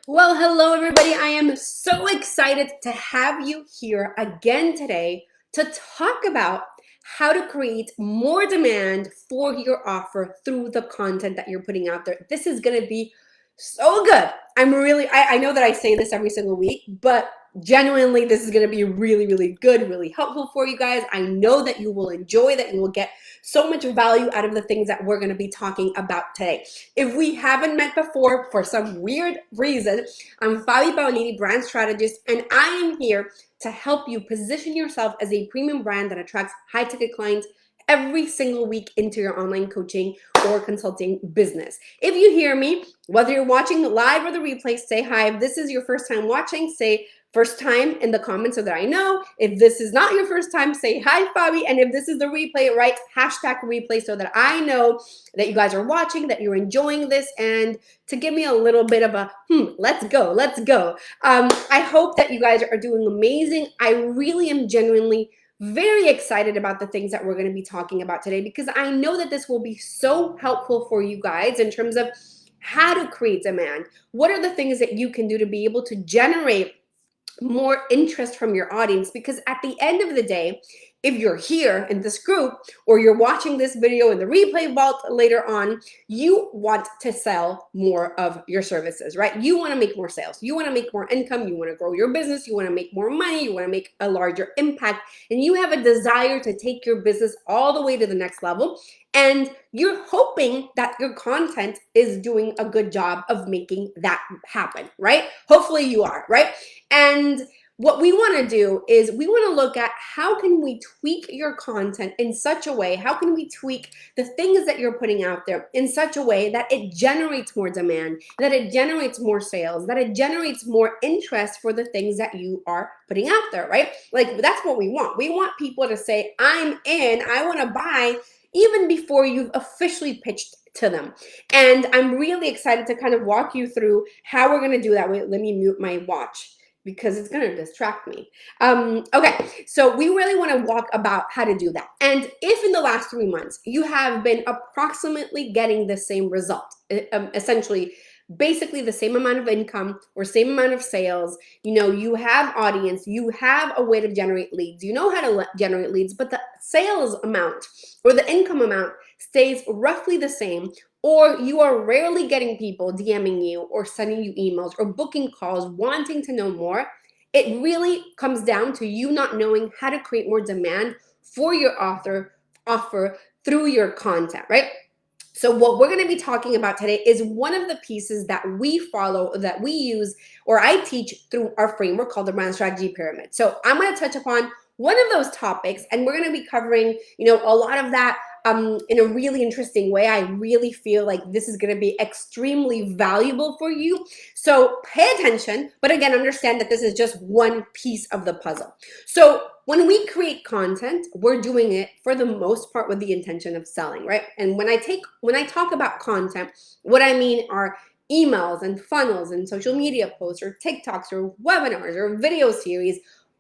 Well, hello everybody. I am so excited to have you here again today to talk about how to create more demand for your offer through the content that you're putting out there. This is going to be so good. I know that I say this every single week, but genuinely, this is going to be really good, really helpful for you guys. I know that you will enjoy, that you will get so much value out of the things that we're going to be talking about today. If we haven't met before for some weird reason, I'm Fabi Paolini, Brand Strategist, and I am here to help you position yourself as a premium brand that attracts high-ticket clients every single week into your online coaching or consulting business. If you hear me, whether you're watching live or the replay, say hi. If this is your first time watching, say first time in the comments so that I know. If this is not your first time, say hi, Fabi. And if this is the replay, write hashtag replay so that I know that you guys are watching, that you're enjoying this, and to give me a little bit of a, let's go. I hope that you guys are doing amazing. I really am genuinely very excited about the things that we're going to be talking about today, because I know that this will be so helpful for you guys in terms of how to create demand. What are the things that you can do to be able to generate more interest from your audience? Because at the end of the day, if you're here in this group or you're watching this video in the replay vault later on, you want to sell more of your services, right? You want to make more sales. You want to make more income. You want to grow your business. You want to make more money. You want to make a larger impact. And you have a desire to take your business all the way to the next level. And you're hoping that your content is doing a good job of making that happen, right? Hopefully you are, right? And what we want to do is we want to look at how can we tweak your content in such a way, how can we tweak the things that you're putting out there in such a way that it generates more demand, that it generates more sales, that it generates more interest for the things that you are putting out there, right? Like, that's what we want. We want people to say, I'm in, I want to buy, even before you've officially pitched to them. And I'm really excited to kind of walk you through how we're going to do that. Wait, let me mute my watch because it's going to distract me. Okay, so we really want to walk about how to do that. And if in the last 3 months you have been approximately getting the same result, essentially basically the same amount of income or same amount of sales, you have audience, you have a way to generate leads, you know how to generate leads, but the sales amount or the income amount stays roughly the same, or you are rarely getting people DMing you or sending you emails or booking calls wanting to know more, it really comes down to you not knowing how to create more demand for your offer through your content, right? So what we're going to be talking about today is one of the pieces that we follow, that we use, or I teach through our framework called the Brand Strategy Pyramid. So I'm going to touch upon one of those topics, and we're going to be covering, a lot of that in a really interesting way. I really feel like this is going to be extremely valuable for you. So pay attention, but again, understand that this is just one piece of the puzzle. So when we create content, we're doing it for the most part with the intention of selling, right? And when I talk about content, what I mean are emails and funnels and social media posts or TikToks or webinars or video series.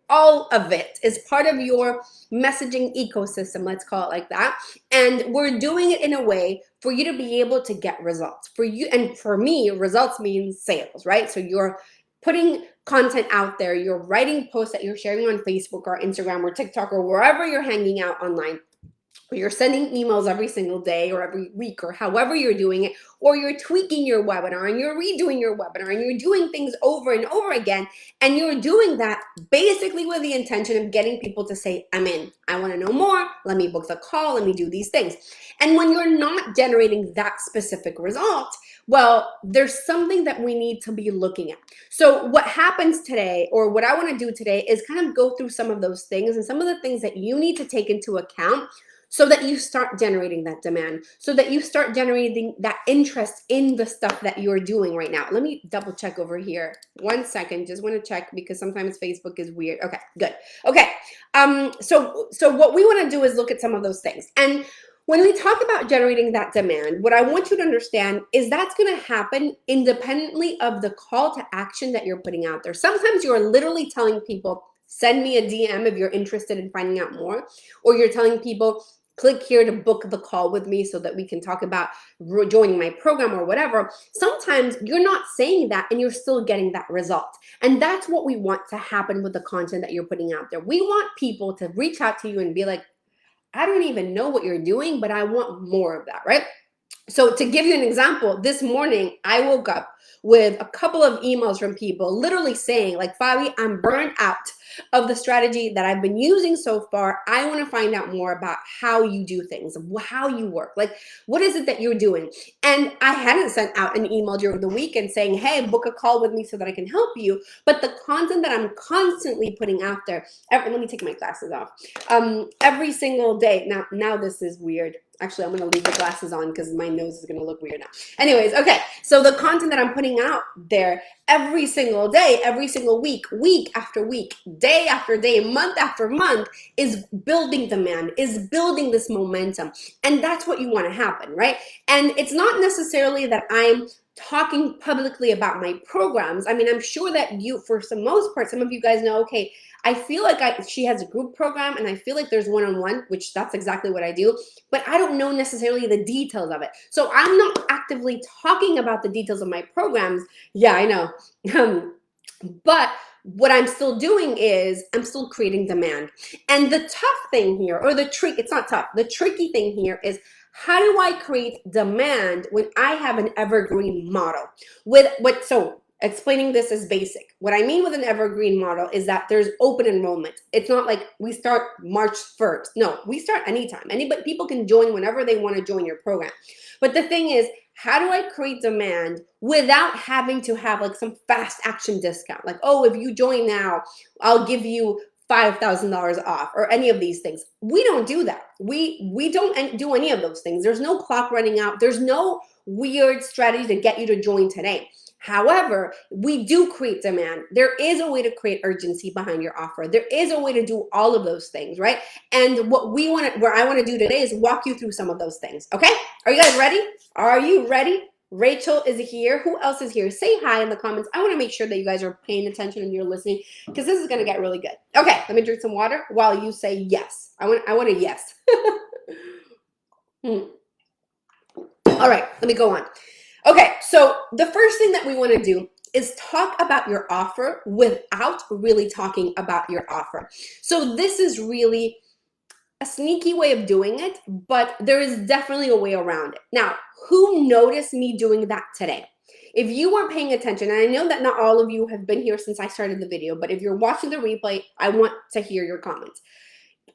All of it is part of your messaging ecosystem, let's call it like that. And we're doing it in a way for you to be able to get results. For you and for me, results means sales, right? So you're putting content out there, you're writing posts that you're sharing on Facebook or Instagram or TikTok or wherever you're hanging out online. You're sending emails every single day or every week or however you're doing it, or you're tweaking your webinar and you're redoing your webinar and you're doing things over and over again. And you're doing that basically with the intention of getting people to say, I'm in, I want to know more, let me book the call, let me do these things. And when you're not generating that specific result, well, there's something that we need to be looking at. So what happens today, or what I want to do today, is kind of go through some of those things and some of the things that you need to take into account so that you start generating that demand, so that you start generating that interest in the stuff that you're doing right now. Let me double check over here. 1 second, just want to check because sometimes Facebook is weird. Okay, good. Okay, so what we want to do is look at some of those things. And when we talk about generating that demand, what I want you to understand is that's going to happen independently of the call to action that you're putting out there. Sometimes you're literally telling people, send me a DM if you're interested in finding out more, or you're telling people, click here to book the call with me so that we can talk about joining my program or whatever. Sometimes you're not saying that and you're still getting that result. And that's what we want to happen with the content that you're putting out there. We want people to reach out to you and be like, I don't even know what you're doing, but I want more of that, right? So to give you an example, this morning I woke up with a couple of emails from people literally saying like, Fabi, I'm burnt out of the strategy that I've been using so far. I want to find out more about how you do things, how you work. Like, what is it that you're doing? And I hadn't sent out an email during the weekend saying, hey, book a call with me so that I can help you. But the content that I'm constantly putting out there, let me take my glasses off. Every single day. Now this is weird. Actually, I'm going to leave the glasses on because my nose is going to look weird now. Anyways, okay. So the content that I'm putting out there every single day, every single week, week after week, day after day, month after month is building demand, is building this momentum. And that's what you want to happen, right? And it's not necessarily that I'm talking publicly about my programs. I mean, I'm sure that you, for the most part, some of you guys know, okay, I feel like she has a group program and I feel like there's one-on-one, which that's exactly what I do, but I don't know necessarily the details of it. So I'm not actively talking about the details of my programs. Yeah, I know. But what I'm still doing is I'm still creating demand. And the tough thing here, or it's not tough, the tricky thing here is, how do I create demand when I have an evergreen model? So explaining this is basic. What I mean with an evergreen model is that there's open enrollment. It's not like we start March 1st. No, we start anytime. People can join whenever they want to join your program. But the thing is, how do I create demand without having to have like some fast action discount? Like, oh, if you join now, I'll give you $5,000 off, or any of these things. We don't do that. We don't do any of those things. There's no clock running out. There's no weird strategy to get you to join today. However, we do create demand. There is a way to create urgency behind your offer. There is a way to do all of those things, right? And what I want to do today is walk you through some of those things. Okay? Are you guys ready? Are you ready? Rachel is here. Who else is here? Say hi in the comments. I want to make sure that you guys are paying attention and you're listening, because this is going to get really good. Okay, let me drink some water while you say yes. I want a yes. All right, let me go on. Okay, so the first thing that we want to do is talk about your offer without really talking about your offer. So this is really a sneaky way of doing it, but there is definitely a way around it. Now, who noticed me doing that today? If you were paying attention, and I know that not all of you have been here since I started the video, but if you're watching the replay, I want to hear your comments.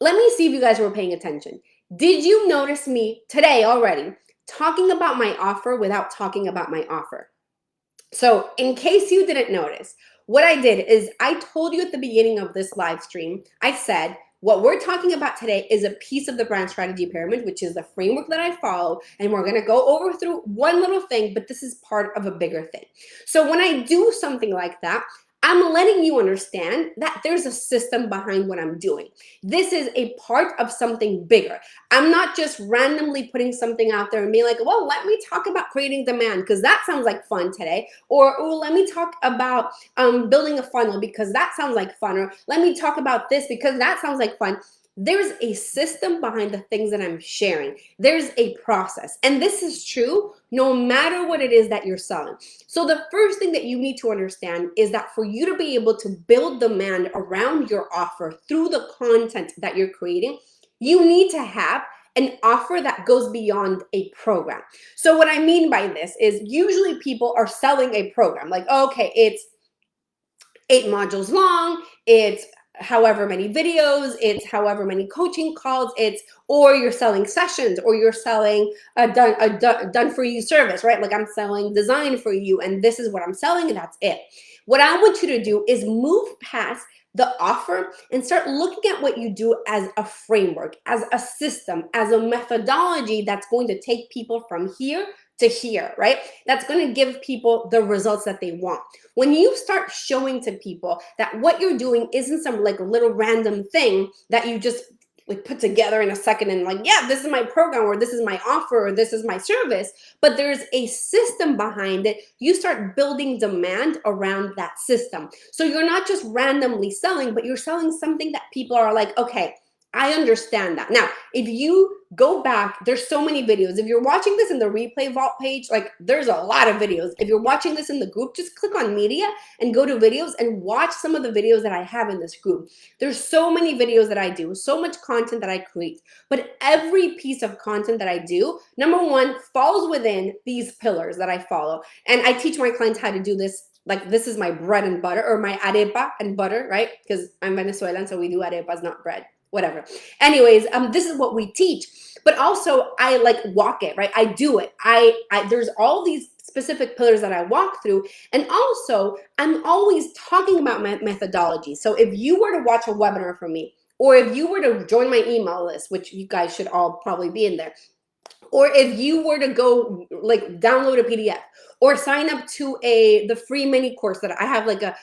Let me see if you guys were paying attention. Did you notice me today already talking about my offer without talking about my offer? So in case you didn't notice, what I did is I told you at the beginning of this live stream, I said, what we're talking about today is a piece of the brand strategy pyramid, which is the framework that I follow. And we're going to go over through one little thing, but this is part of a bigger thing. So when I do something like that, I'm letting you understand that there's a system behind what I'm doing. This is a part of something bigger. I'm not just randomly putting something out there and being like, well, let me talk about creating demand because that sounds like fun today. Or, oh, let me talk about building a funnel because that sounds like fun. Or let me talk about this because that sounds like fun. There's a system behind the things that I'm sharing. There's a process. And this is true no matter what it is that you're selling. So the first thing that you need to understand is that for you to be able to build demand around your offer through the content that you're creating, you need to have an offer that goes beyond a program. So what I mean by this is usually people are selling a program. Like, okay, it's 8 modules long, it's however many videos, it's however many coaching calls, or you're selling sessions, or you're selling a done for you service, right? Like I'm selling design for you and this is what I'm selling and that's it. What I want you to do is move past the offer and start looking at what you do as a framework, as a system, as a methodology that's going to take people from here to here, right? That's going to give people the results that they want. When you start showing to people that what you're doing isn't some like little random thing that you just like put together in a second and like, yeah, this is my program or this is my offer or this is my service, but there's a system behind it, you start building demand around that system. So you're not just randomly selling, but you're selling something that people are like, okay, I understand that. Now, if you go back, there's so many videos. If you're watching this in the replay vault page, like there's a lot of videos. If you're watching this in the group, just click on media and go to videos and watch some of the videos that I have in this group. There's so many videos that I do, so much content that I create, but every piece of content that I do, number one, falls within these pillars that I follow. And I teach my clients how to do this. Like this is my bread and butter, or my arepa and butter, right? Because I'm Venezuelan, so we do arepas, not bread, whatever. Anyways, this is what we teach. But also I like walk it, right? I do it. There's all these specific pillars that I walk through. And also I'm always talking about my methodology. So if you were to watch a webinar from me, or if you were to join my email list, which you guys should all probably be in there, or if you were to go like download a PDF or sign up to the free mini course that I have, like a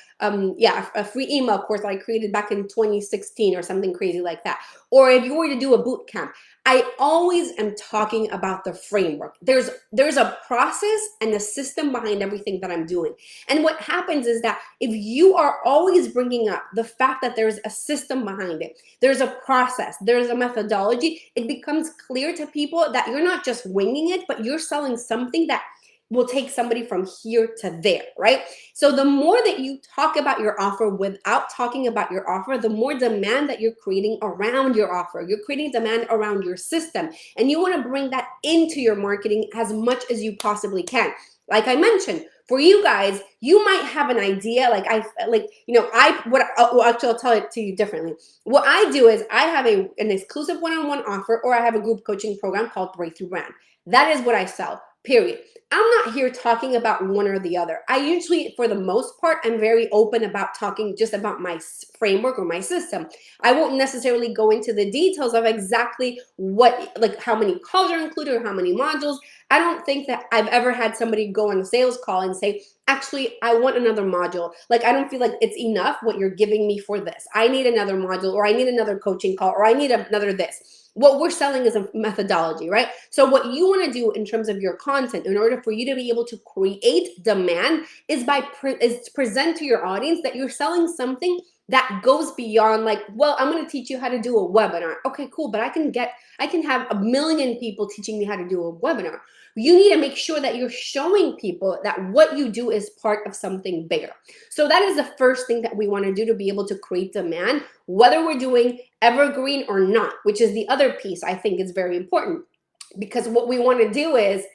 free email course that I created back in 2016 or something crazy like that. Or if you were to do a boot camp, I always am talking about the framework. There's a process and a system behind everything that I'm doing. And what happens is that if you are always bringing up the fact that there's a system behind it, there's a process, there's a methodology, it becomes clear to people that you're not just winging it, but you're selling something that will take somebody from here to there, right? So the more that you talk about your offer without talking about your offer, the more demand that you're creating around your offer. You're creating demand around your system, and you want to bring that into your marketing as much as you possibly can. Like I mentioned, for you guys, you might have an idea. I'll tell it to you differently. What I do is I have an exclusive one-on-one offer, or I have a group coaching program called Breakthrough Brand. That is what I sell, period. I'm not here talking about one or the other. I usually, for the most part, I'm very open about talking just about my framework or my system. I won't necessarily go into the details of exactly what, like how many calls are included or how many modules. I don't think that I've ever had somebody go on a sales call and say, actually, I want another module. Like, I don't feel like it's enough what you're giving me for this. I need another module, or I need another coaching call, or I need another this. What we're selling is a methodology, right? So what you want to do in terms of your content, in order for you to be able to create demand, is present to your audience that you're selling something that goes beyond like, well, I'm going to teach you how to do a webinar. Okay, cool. But I can have a million people teaching me how to do a webinar. You need to make sure that you're showing people that what you do is part of something bigger. So that is the first thing that we want to do to be able to create demand, whether we're doing evergreen or not, which is the other piece I think is very important. Because what we want to do is,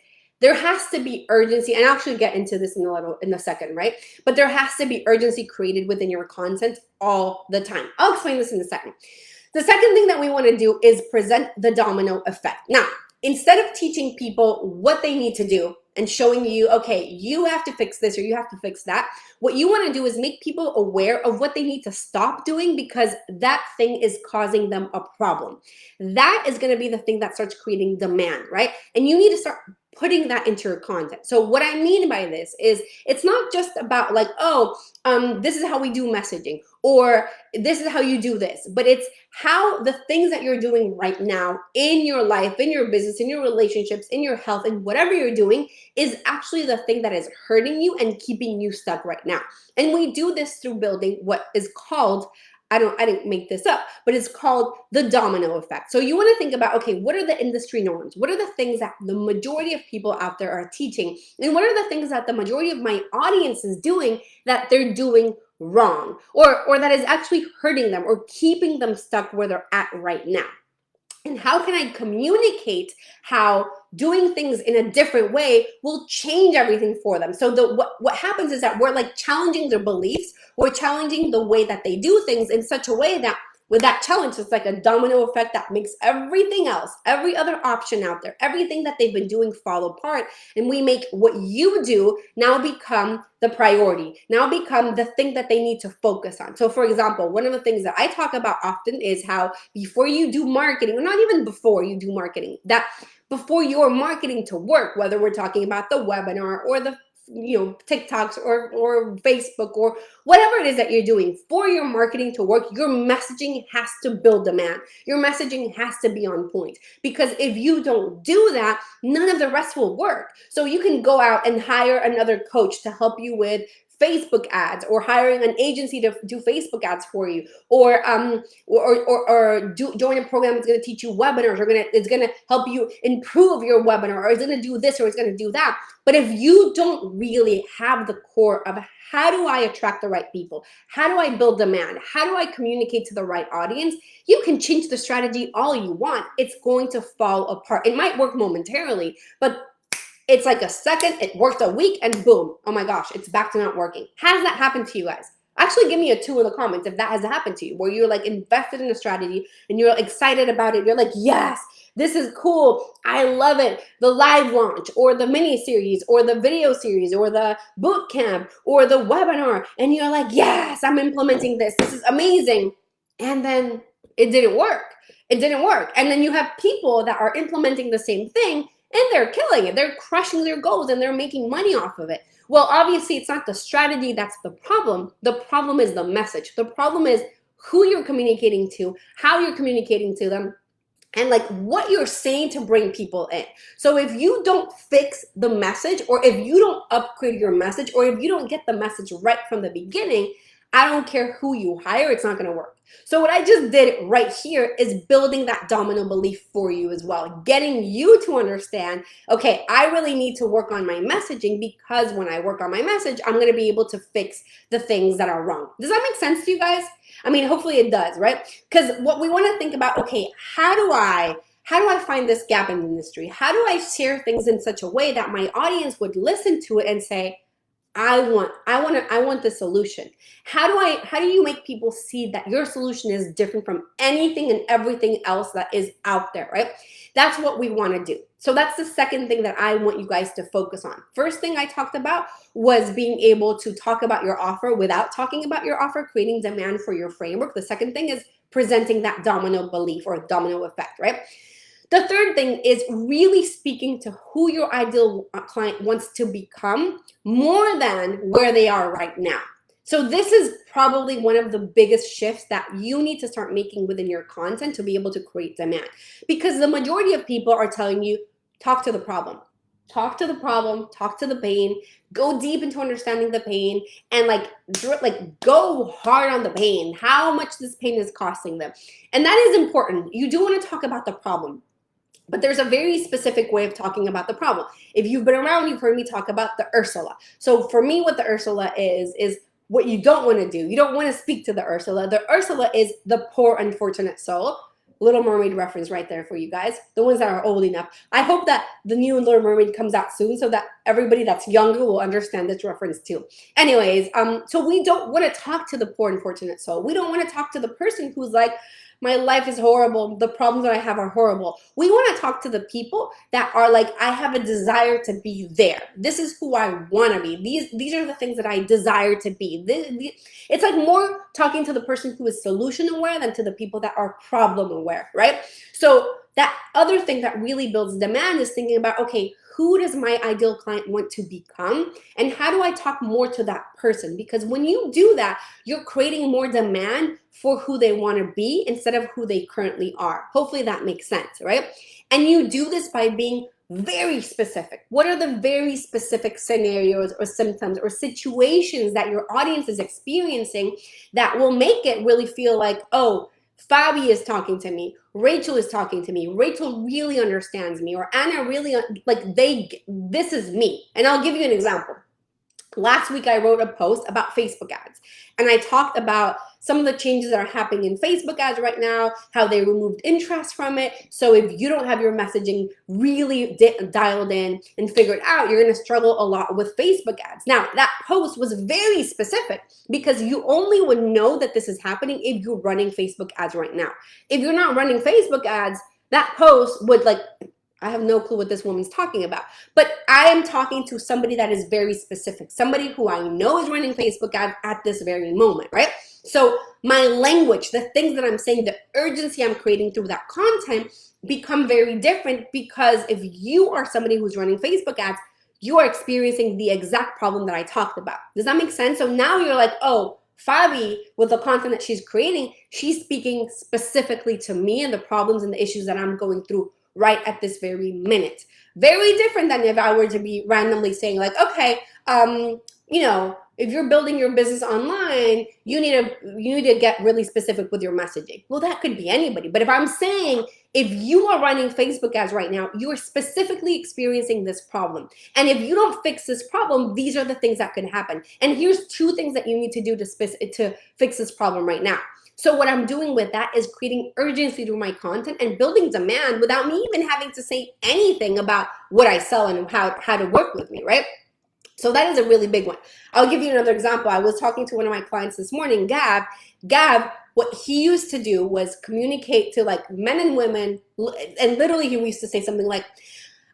there has to be urgency, and I'll actually get into this in a second, right? But there has to be urgency created within your content all the time. I'll explain this in a second. The second thing that we want to do is present the domino effect. Now, instead of teaching people what they need to do and showing you, okay, you have to fix this or you have to fix that, what you want to do is make people aware of what they need to stop doing, because that thing is causing them a problem. That is going to be the thing that starts creating demand, right? And you need to start putting that into your content. So what I mean by this is, it's not just about like, this is how we do messaging, or this is how you do this, but it's how the things that you're doing right now in your life, in your business, in your relationships, in your health, and whatever you're doing is actually the thing that is hurting you and keeping you stuck right now. And we do this through building what is called, I didn't make this up, but it's called the domino effect. So you want to think about, okay, what are the industry norms? What are the things that the majority of people out there are teaching? And what are the things that the majority of my audience is doing that they're doing wrong, or that is actually hurting them or keeping them stuck where they're at right now? And how can I communicate how doing things in a different way will change everything for them? So what happens is that we're like challenging their beliefs. We're challenging the way that they do things in such a way that with that challenge, it's like a domino effect that makes everything else, every other option out there, everything that they've been doing fall apart. And we make what you do now become the priority, now become the thing that they need to focus on. So for example, one of the things that I talk about often is how before you do marketing, or not even before you do marketing, that before your marketing to work, whether we're talking about the webinar or the TikToks or Facebook or whatever it is that you're doing, for your marketing to work, your messaging has to build demand. Your messaging has to be on point, because if you don't do that, none of the rest will work. So you can go out and hire another coach to help you with Facebook ads, or hiring an agency to do Facebook ads for you, or join a program that's going to teach you webinars, or it's going to help you improve your webinar, or it's going to do this, or it's going to do that. But if you don't really have the core of how do I attract the right people, how do I build demand, how do I communicate to the right audience, you can change the strategy all you want. It's going to fall apart. It might work momentarily, but it's like a second, it worked a week, and boom, oh my gosh, it's back to not working. Has that happened to you guys? Actually, give me a 2 in the comments if that has happened to you, where you're like invested in a strategy and you're excited about it. You're like, yes, this is cool. I love it. The live launch, or the mini series, or the video series, or the boot camp, or the webinar. And you're like, yes, I'm implementing this. This is amazing. And then it didn't work. It didn't work. And then you have people that are implementing the same thing, and they're killing it. They're crushing their goals and they're making money off of it. Well, obviously, it's not the strategy that's the problem. The problem is the message. The problem is who you're communicating to, how you're communicating to them, and like what you're saying to bring people in. So if you don't fix the message, or if you don't upgrade your message, or if you don't get the message right from the beginning, I don't care who you hire, it's not going to work. So what I just did right here is building that domino belief for you as well, getting you to understand, okay, I really need to work on my messaging, because when I work on my message, I'm going to be able to fix the things that are wrong. Does that make sense to you guys? I mean, hopefully it does, right? Because what we want to think about, okay, how do I find this gap in the industry? How do I share things in such a way that my audience would listen to it and say, I want the solution. How do you make people see that your solution is different from anything and everything else that is out there, right? That's what we want to do. So that's the second thing that I want you guys to focus on. First thing I talked about was being able to talk about your offer without talking about your offer, creating demand for your framework. The second thing is presenting that domino belief or domino effect, right? The third thing is really speaking to who your ideal client wants to become more than where they are right now. So this is probably one of the biggest shifts that you need to start making within your content to be able to create demand. Because the majority of people are telling you, talk to the problem. Talk to the problem, talk to the pain, go deep into understanding the pain, and like go hard on the pain, how much this pain is costing them. And that is important. You do want to talk about the problem. But there's a very specific way of talking about the problem. If you've been around, you've heard me talk about the Ursula. So for me, what the Ursula is what you don't want to do. You don't want to speak to the Ursula. The Ursula is the poor, unfortunate soul. Little Mermaid reference right there for you guys, the ones that are old enough. I hope that the new Little Mermaid comes out soon so that everybody that's younger will understand this reference too. Anyways, so we don't want to talk to the poor, unfortunate soul. We don't want to talk to the person who's like, my life is horrible. The problems that I have are horrible. We want to talk to the people that are like, I have a desire to be there. This is who I want to be. These are the things that I desire to be. It's like more talking to the person who is solution aware than to the people that are problem aware, right? So that other thing that really builds demand is thinking about, okay, who does my ideal client want to become? And how do I talk more to that person? Because when you do that, you're creating more demand for who they want to be instead of who they currently are. Hopefully that makes sense, right? And you do this by being very specific. What are the very specific scenarios or symptoms or situations that your audience is experiencing that will make it really feel like, oh, Fabi is talking to me, Rachel is talking to me, Rachel really understands me, or Anna really, this is me. And I'll give you an example. Last week, I wrote a post about Facebook ads, and I talked about some of the changes that are happening in Facebook ads right now, how they removed interest from it. So if you don't have your messaging really dialed in and figured out, you're going to struggle a lot with Facebook ads. Now, that post was very specific because you only would know that this is happening if you're running Facebook ads right now. If you're not running Facebook ads, that post would I have no clue what this woman's talking about. But I am talking to somebody that is very specific, somebody who I know is running Facebook ads at this very moment, right? So my language, the things that I'm saying, the urgency I'm creating through that content become very different, because if you are somebody who's running Facebook ads, you are experiencing the exact problem that I talked about. Does that make sense? So now you're like, oh, Fabi, with the content that she's creating, she's speaking specifically to me and the problems and the issues that I'm going through right at this very minute. Very different than if I were to be randomly saying like, okay, if you're building your business online, you need to get really specific with your messaging. Well, that could be anybody. But if I'm saying, if you are running Facebook ads right now, you are specifically experiencing this problem. And if you don't fix this problem, these are the things that can happen. And here's 2 things that you need to do to fix this problem right now. So what I'm doing with that is creating urgency through my content and building demand without me even having to say anything about what I sell and how to work with me, right? So that is a really big one. I'll give you another example. I was talking to one of my clients this morning, Gav. Gav, what he used to do was communicate to like men and women, and literally he used to say something like,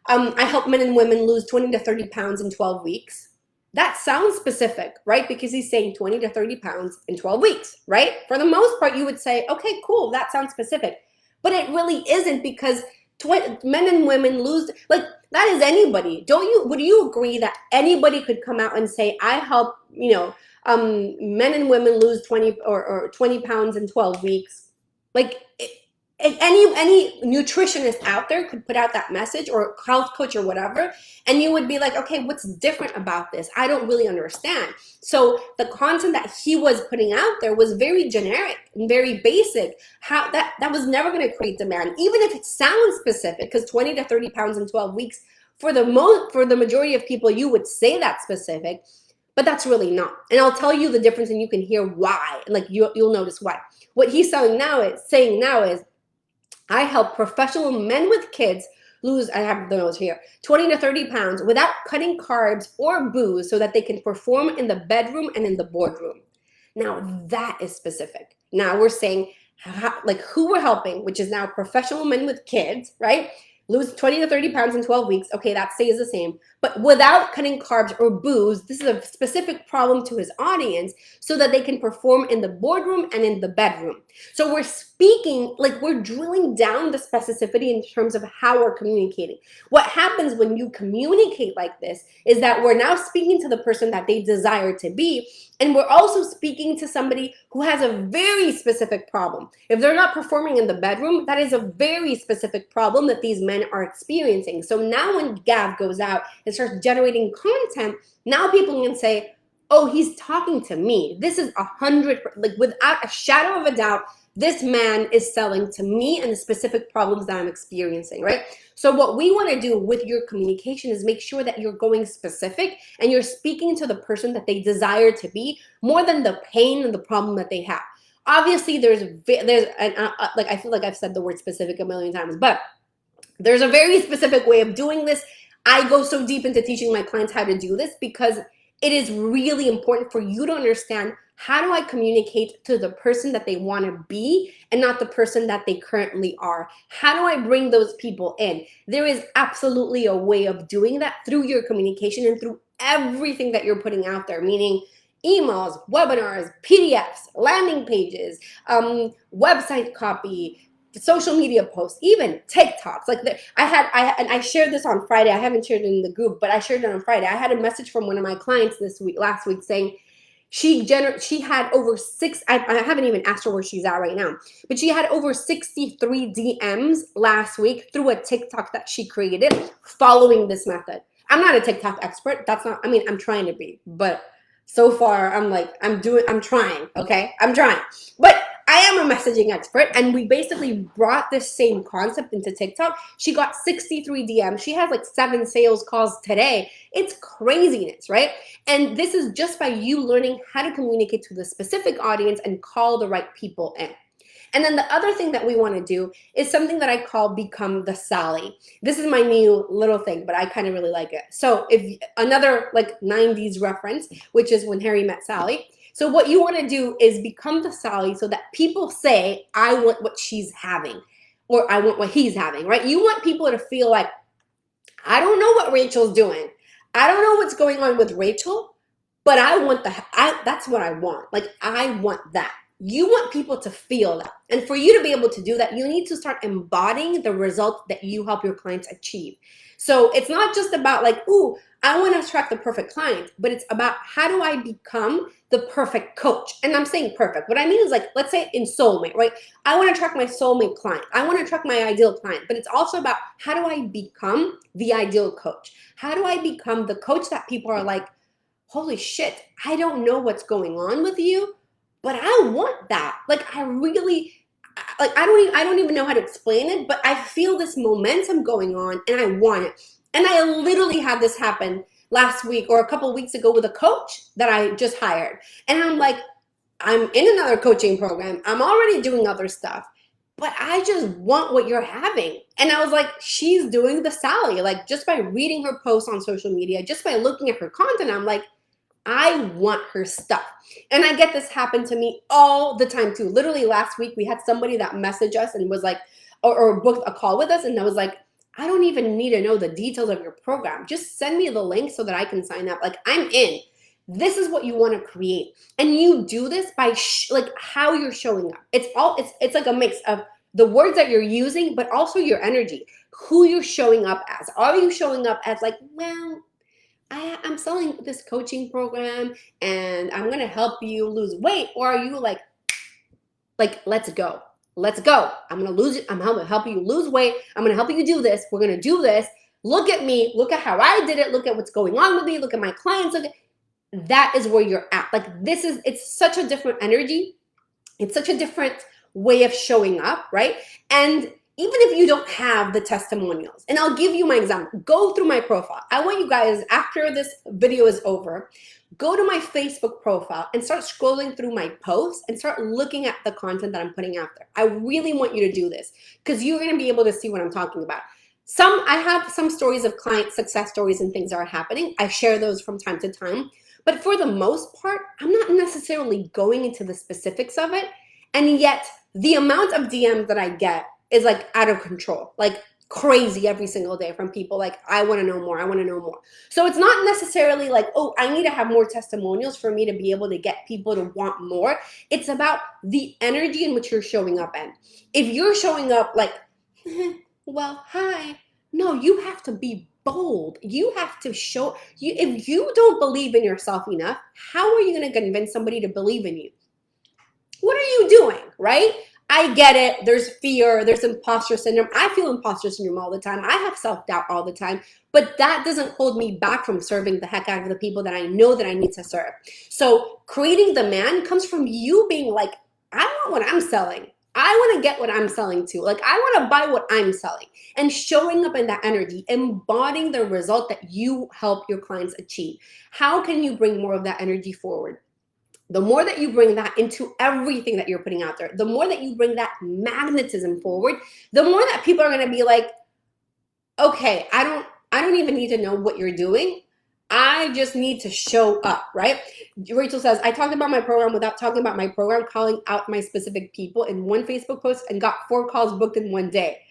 I help men and women lose 20 to 30 pounds in 12 weeks. That sounds specific, right? Because he's saying 20 to 30 pounds in 12 weeks, right? For the most part, you would say, okay, cool, that sounds specific. But it really isn't, because men and women lose, like, that is anybody. Would you agree that anybody could come out and say, I help, men and women lose 20 or 20 pounds in 12 weeks? Like, any nutritionist out there could put out that message, or health coach or whatever, and you would be like, okay, what's different about this? I don't really understand. So the content that he was putting out there was very generic and very basic. How that was never going to create demand, even if it sounds specific, because 20 to 30 pounds in 12 weeks, for the majority of people, you would say that's specific, but that's really not. And I'll tell you the difference, and you can hear why. Like, you'll notice why. What he's saying now is, I help professional men with kids lose, I have the notes here, 20 to 30 pounds without cutting carbs or booze, so that they can perform in the bedroom and in the boardroom. Now that is specific. Now we're saying like who we're helping, which is now professional men with kids, right? Lose 20 to 30 pounds in 12 weeks. Okay, that stays the same. But without cutting carbs or booze, this is a specific problem to his audience, so that they can perform in the boardroom and in the bedroom. So we're speaking, like, we're drilling down the specificity in terms of how we're communicating. What happens when you communicate like this is that we're now speaking to the person that they desire to be, and we're also speaking to somebody who has a very specific problem. If they're not performing in the bedroom, that is a very specific problem that these men are experiencing. So now when Gav goes out and starts generating content, now people can say, oh, he's talking to me. This is 100%, like, without a shadow of a doubt, this man is selling to me and the specific problems that I'm experiencing, right? So what we want to do with your communication is make sure that you're going specific and you're speaking to the person that they desire to be, more than the pain and the problem that they have. Obviously, like, I feel like I've said the word specific a million times, but there's a very specific way of doing this. I go so deep into teaching my clients how to do this, because it is really important for you to understand, how do I communicate to the person that they want to be and not the person that they currently are? How do I bring those people in? There is absolutely a way of doing that through your communication and through everything that you're putting out there, meaning emails, webinars, PDFs, landing pages, website copy, social media posts, even TikToks. Like, and I shared this on Friday. I haven't shared it in the group, but I shared it on Friday. I had a message from one of my clients last week saying she had over I haven't even asked her where she's at right now, but she had over 63 DMs last week through a TikTok that she created following this method. I'm not a TikTok expert. I'm trying to be, but so far I'm trying, okay? I'm trying. But I am a messaging expert, and we basically brought this same concept into TikTok. She got 63 DMs. She has like 7 sales calls today. It's craziness, right? And this is just by you learning how to communicate to the specific audience and call the right people in. And then the other thing that we want to do is something that I call become the Sally. This is my new little thing, but I kind of really like it. So if another like 90s reference, which is When Harry Met Sally. So what you want to do is become the Sally, so that people say, I want what she's having, or I want what he's having, right? You want people to feel like, I don't know what Rachel's doing. I don't know what's going on with Rachel, but that's what I want. Like, I want that. You want people to feel that. And for you to be able to do that, you need to start embodying the results that you help your clients achieve. So it's not just about like, ooh, I want to attract the perfect client, but it's about, how do I become the perfect coach? And I'm saying perfect. What I mean is, like, let's say in soulmate, right? I want to attract my soulmate client. I want to attract my ideal client, but it's also about, how do I become the ideal coach? How do I become the coach that people are like, holy shit, I don't know what's going on with you, but I want that. Like I really, like I don't even know how to explain it, but I feel this momentum going on and I want it. And I literally had this happen last week or a couple of weeks ago with a coach that I just hired. And I'm like, I'm in another coaching program. I'm already doing other stuff, but I just want what you're having. And I was like, she's doing the Sally. Like just by reading her posts on social media, just by looking at her content, I'm like, I want her stuff. And I get this happen to me all the time too. Literally last week, we had somebody that messaged us and was like, or booked a call with us. And I was like, I don't even need to know the details of your program. Just send me the link so that I can sign up. Like I'm in. This is what you want to create. And you do this by like how you're showing up. It's like a mix of the words that you're using, but also your energy, who you're showing up as. Are you showing up as like, well, I'm selling this coaching program and I'm gonna help you lose weight, or are you like let's go, let's go. I'm gonna help you lose weight. I'm gonna help you do this. We're gonna do this. Look at me. Look at how I did it. Look at what's going on with me. Look at my clients. That is where you're at. Like it's such a different energy. It's such a different way of showing up, right? And even if you don't have the testimonials, and I'll give you my example, go through my profile. I want you guys, after this video is over, go to my Facebook profile and start scrolling through my posts and start looking at the content that I'm putting out there. I really want you to do this because you're going to be able to see what I'm talking about. I have some stories of client success stories and things that are happening. I share those from time to time. But for the most part, I'm not necessarily going into the specifics of it. And yet the amount of DMs that I get is like out of control, like crazy every single day from people like, I want to know more. I want to know more. So it's not necessarily like, oh, I need to have more testimonials for me to be able to get people to want more. It's about the energy in which you're showing up in. If you're showing up like, well, hi. No, you have to be bold. You have to show you. If you don't believe in yourself enough, how are you going to convince somebody to believe in you? What are you doing, right? I get it. There's fear. There's imposter syndrome. I feel imposter syndrome all the time. I have self-doubt all the time, but that doesn't hold me back from serving the heck out of the people that I know that I need to serve. So creating demand comes from you being like, I want what I'm selling. I want to get what I'm selling to. Like, I want to buy what I'm selling, and showing up in that energy, embodying the result that you help your clients achieve. How can you bring more of that energy forward? The more that you bring that into everything that you're putting out there, the more that you bring that magnetism forward, the more that people are going to be like, okay, I don't even need to know what you're doing. I just need to show up, right? Rachel says, I talked about my program without talking about my program, calling out my specific people in one Facebook post and got 4 calls booked in one day.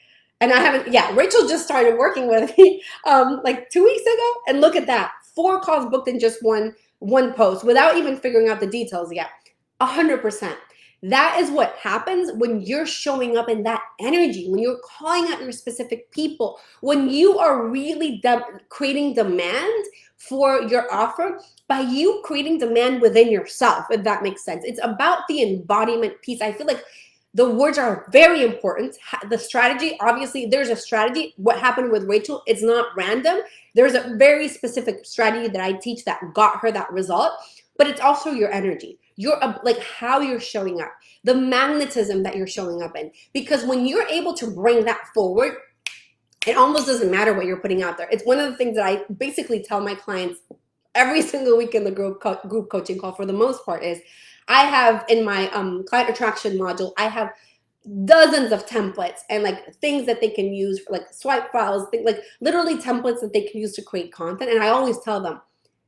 And I haven't, yeah, Rachel just started working with me like 2 weeks ago. And look at that, 4 calls booked in just one post without even figuring out the details yet. 100%. That is what happens when you're showing up in that energy, when you're calling out your specific people, when you are really creating demand for your offer by you creating demand within yourself, if that makes sense. It's about the embodiment piece. I feel like the words are very important. The strategy, obviously, there's a strategy. What happened with Rachel, it's not random. There's a very specific strategy that I teach that got her that result, but it's also your energy. Like how you're showing up, the magnetism that you're showing up in. Because when you're able to bring that forward, it almost doesn't matter what you're putting out there. It's one of the things that I basically tell my clients every single week in the group coaching call for the most part is I have in my client attraction module, I have dozens of templates and like things that they can use for like swipe files, like literally templates that they can use to create content. And I always tell them,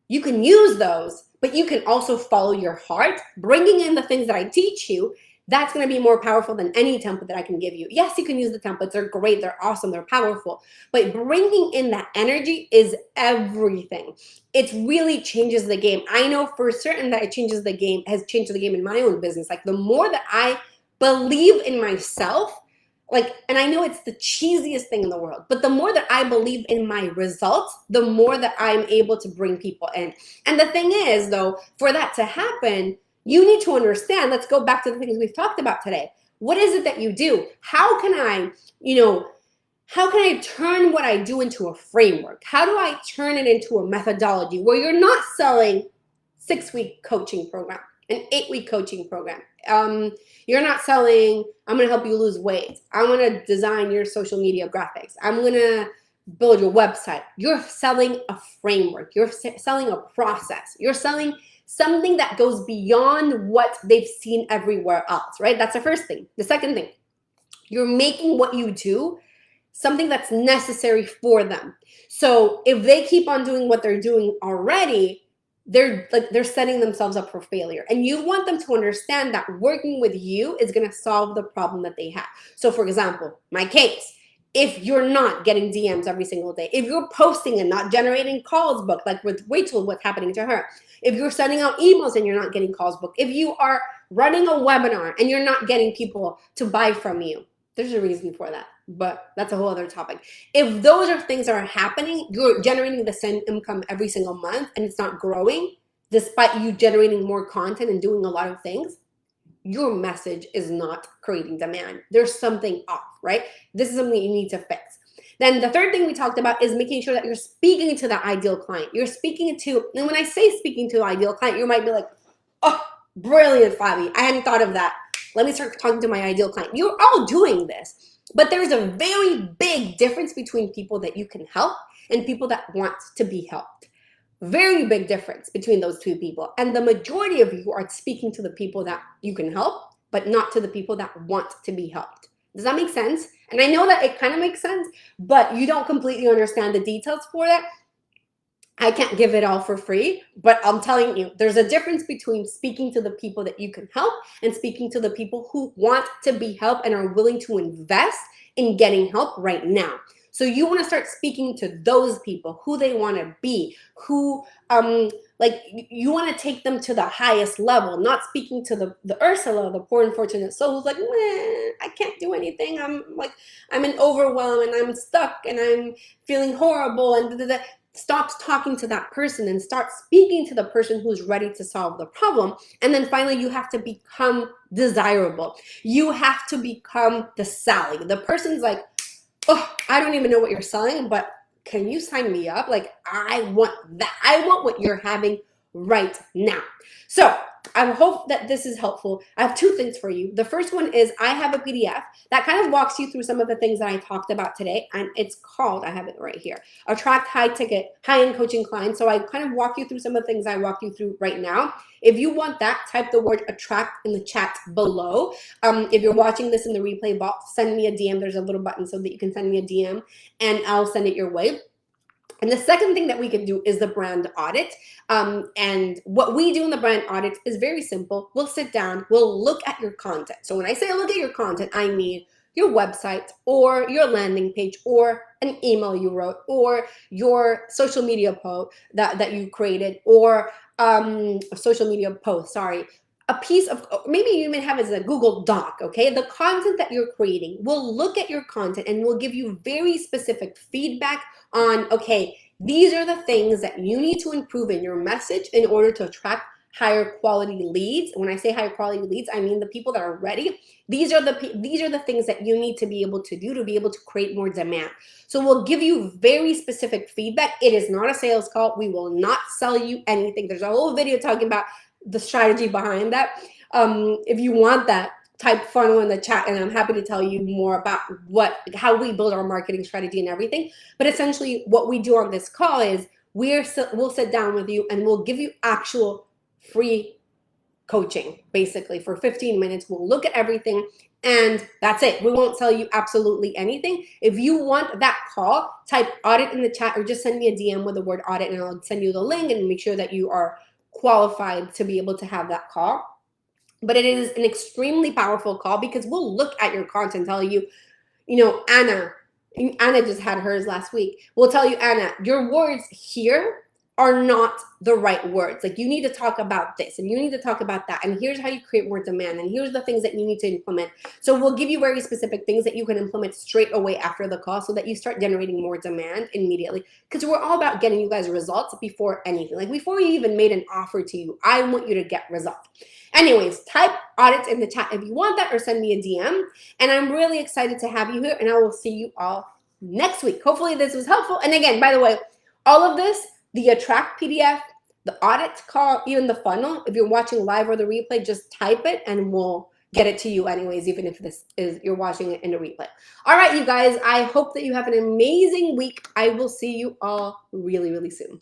you can use those, but you can also follow your heart, bringing in the things that I teach you. That's going to be more powerful than any template that I can give you. Yes, you can use the templates. They're great. They're awesome. They're powerful. But bringing in that energy is everything. It really changes the game. I know for certain that it changes the game, has changed the game in my own business. Like the more that I believe in myself, like, and I know it's the cheesiest thing in the world, but the more that I believe in my results, the more that I'm able to bring people in. And the thing is, though, for that to happen, you need to understand, let's go back to the things we've talked about today. What is it that you do? How can I, how can I turn what I do into a framework? How do I turn it into a methodology where you're not selling 6-week coaching program, an 8-week coaching program. You're not selling, I'm gonna help you lose weight. I'm gonna design your social media graphics. I'm gonna build your website. You're selling a framework. You're selling a process. You're selling something that goes beyond what they've seen everywhere else, right? That's the first thing. The second thing, you're making what you do something that's necessary for them. So if they keep on doing what they're doing already, they're setting themselves up for failure. And you want them to understand that working with you is going to solve the problem that they have. So for example, my case, if you're not getting DMs every single day, if you're posting and not generating calls booked, like with Rachel, what's happening to her, if you're sending out emails and you're not getting calls booked, if you are running a webinar and you're not getting people to buy from you, there's a reason for that, but that's a whole other topic. If those are things that are happening, you're generating the same income every single month and it's not growing, despite you generating more content and doing a lot of things, your message is not creating demand. There's something off, right? This is something you need to fix. Then the third thing we talked about is making sure that you're speaking to the ideal client. You're speaking to, and when I say speaking to the ideal client, you might be like, oh, brilliant, Fabi. I hadn't thought of that. Let me start talking to my ideal client. You're all doing this, but there's a very big difference between people that you can help and people that want to be helped. Very big difference between those two people. And the majority of you are speaking to the people that you can help, but not to the people that want to be helped. Does that make sense? And I know that it kind of makes sense, but you don't completely understand the details for that. I can't give it all for free, but I'm telling you, there's a difference between speaking to the people that you can help and speaking to the people who want to be helped and are willing to invest in getting help right now. So you want to start speaking to those people, who they want to be, who like you want to take them to the highest level, not speaking to the Ursula, the poor unfortunate soul who's like, I can't do anything. I'm in overwhelm and I'm stuck and I'm feeling horrible and da, da, da. Stops talking to that person and start speaking to the person who's ready to solve the problem. And then finally, you have to become desirable. You have to become the Sally. The person's like, oh, I don't even know what you're selling, but can you sign me up? Like, I want that. I want what you're having right now. So I hope that this is helpful. I have two things for you. The first one is I have a PDF that kind of walks you through some of the things that I talked about today. And it's called, I have it right here, Attract High-End Coaching Clients. So I kind of walk you through some of the things I walk you through right now. If you want that, type the word attract in the chat below. If you're watching this in the replay box, send me a DM. There's a little button so that you can send me a DM and I'll send it your way. And the second thing that we can do is the brand audit. And what we do in the brand audit is very simple. We'll sit down, we'll look at your content. So when I say look at your content, I mean your website or your landing page or an email you wrote or your social media post that you created or a social media post, sorry. A piece of, maybe you even have it as a Google Doc, okay? The content that you're creating, we'll look at your content and we'll give you very specific feedback on, okay, these are the things that you need to improve in your message in order to attract higher quality leads. When I say higher quality leads, I mean the people that are ready. These are the things that you need to be able to do to be able to create more demand. So we'll give you very specific feedback. It is not a sales call. We will not sell you anything. There's a whole video talking about the strategy behind that. If you want that, type funnel in the chat and I'm happy to tell you more about how we build our marketing strategy and everything. But essentially what we do on this call is we'll sit down with you and we'll give you actual free coaching, basically for 15 minutes. We'll look at everything and that's it. We won't tell you absolutely anything. If you want that call, type audit in the chat or just send me a DM with the word audit and I'll send you the link and make sure that you are qualified to be able to have that call. But it is an extremely powerful call because we'll look at your content, tell you, Anna just had hers last week. We'll tell you, Anna, your words here are not the right words. Like you need to talk about this and you need to talk about that. And here's how you create more demand. And here's the things that you need to implement. So we'll give you very specific things that you can implement straight away after the call so that you start generating more demand immediately. Because we're all about getting you guys results before anything. Like before you even made an offer to you, I want you to get results. Anyways, type audits in the chat if you want that or send me a DM. And I'm really excited to have you here and I will see you all next week. Hopefully this was helpful. And again, by the way, all of this, the Attract PDF, the audit call, even the funnel. If you're watching live or the replay, just type it and we'll get it to you anyways, even if this is you're watching it in a replay. All right, you guys, I hope that you have an amazing week. I will see you all really, really soon.